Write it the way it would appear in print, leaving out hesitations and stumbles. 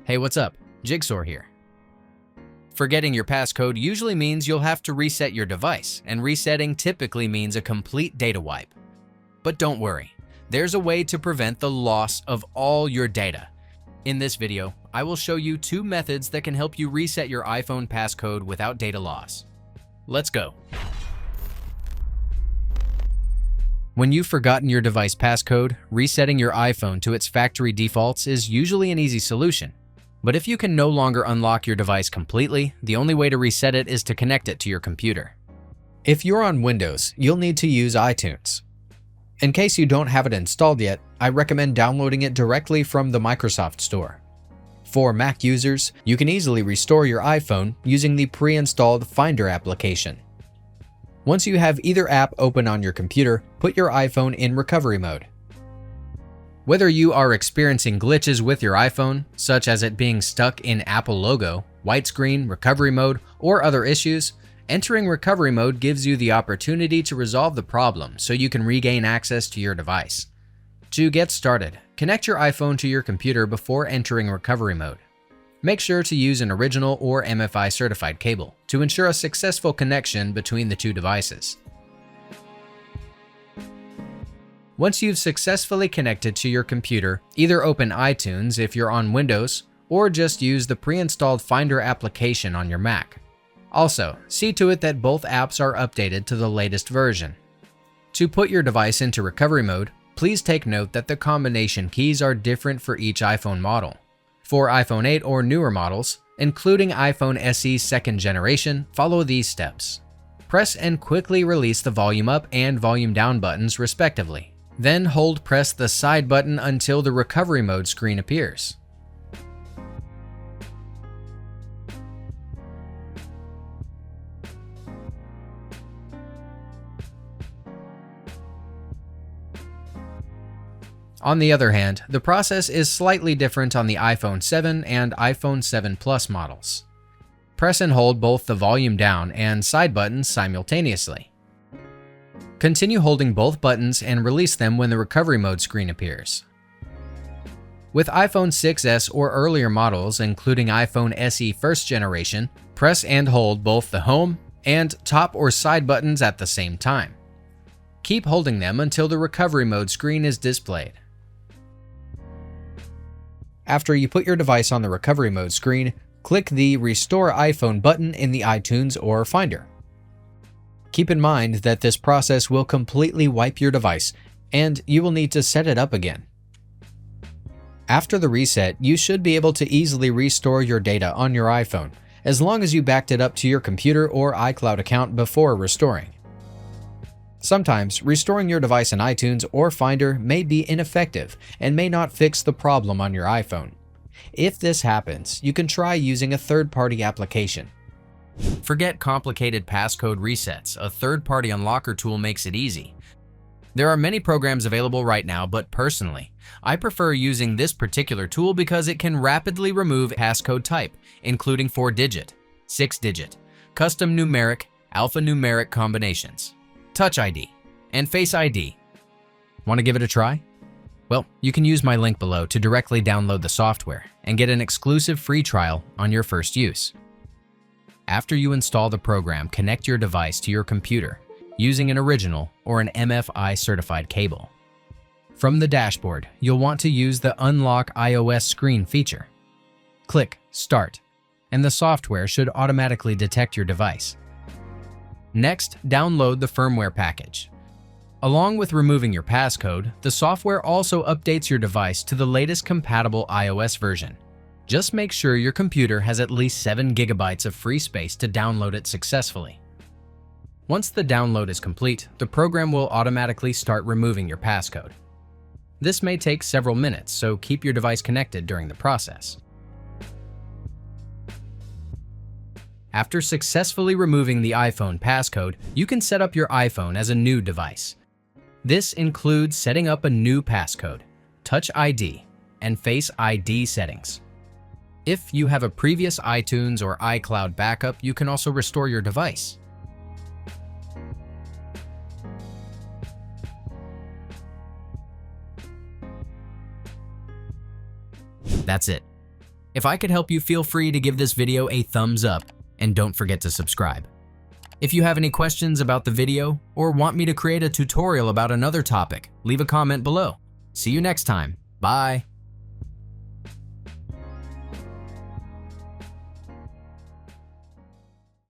Hey, what's up? Jigxor here. Forgetting your passcode usually means you'll have to reset your device, and resetting typically means a complete data wipe. But don't worry, there's a way to prevent the loss of all your data. In this video, I will show you 2 methods that can help you reset your iPhone passcode without data loss. Let's go. When you've forgotten your device passcode, resetting your iPhone to its factory defaults is usually an easy solution. But if you can no longer unlock your device completely, the only way to reset it is to connect it to your computer. If you're on Windows, you'll need to use iTunes. In case you don't have it installed yet, I recommend downloading it directly from the Microsoft Store. For Mac users, you can easily restore your iPhone using the pre-installed Finder application. Once you have either app open on your computer, put your iPhone in recovery mode. Whether you are experiencing glitches with your iPhone, such as it being stuck in Apple logo, white screen, recovery mode, or other issues, entering recovery mode gives you the opportunity to resolve the problem so you can regain access to your device. To get started, connect your iPhone to your computer before entering recovery mode. Make sure to use an original or MFI certified cable to ensure a successful connection between the 2 devices. Once you've successfully connected to your computer, either open iTunes if you're on Windows, or just use the pre-installed Finder application on your Mac. Also, see to it that both apps are updated to the latest version. To put your device into recovery mode, please take note that the combination keys are different for each iPhone model. For iPhone 8 or newer models, including iPhone SE 2nd generation, follow these steps. Press and quickly release the volume up and volume down buttons respectively. Then press the side button until the recovery mode screen appears. On the other hand, the process is slightly different on the iPhone 7 and iPhone 7 Plus models. Press and hold both the volume down and side buttons simultaneously. Continue holding both buttons and release them when the recovery mode screen appears. With iPhone 6s or earlier models, including iPhone SE 1st generation, press and hold both the home and top or side buttons at the same time. Keep holding them until the recovery mode screen is displayed. After you put your device on the recovery mode screen, click the Restore iPhone button in the iTunes or Finder. Keep in mind that this process will completely wipe your device, and you will need to set it up again. After the reset, you should be able to easily restore your data on your iPhone, as long as you backed it up to your computer or iCloud account before restoring. Sometimes, restoring your device in iTunes or Finder may be ineffective and may not fix the problem on your iPhone. If this happens, you can try using a third-party application. Forget complicated passcode resets. A third-party unlocker tool makes it easy. There are many programs available right now, but personally, I prefer using this particular tool because it can rapidly remove passcode type, including 4-digit, 6-digit, custom numeric, alphanumeric combinations, Touch ID, and Face ID. Want to give it a try? Well, you can use my link below to directly download the software and get an exclusive free trial on your first use. After you install the program, connect your device to your computer using an original or an MFI certified cable. From the dashboard, you'll want to use the Unlock iOS screen feature. Click Start, and the software should automatically detect your device. Next, download the firmware package. Along with removing your passcode, the software also updates your device to the latest compatible iOS version. Just make sure your computer has at least 7 GB of free space to download it successfully. Once the download is complete, the program will automatically start removing your passcode. This may take several minutes, so keep your device connected during the process. After successfully removing the iPhone passcode, you can set up your iPhone as a new device. This includes setting up a new passcode, Touch ID, and Face ID settings. If you have a previous iTunes or iCloud backup, you can also restore your device. That's it. If I could help you, feel free to give this video a thumbs up and don't forget to subscribe. If you have any questions about the video or want me to create a tutorial about another topic, leave a comment below. See you next time. Bye.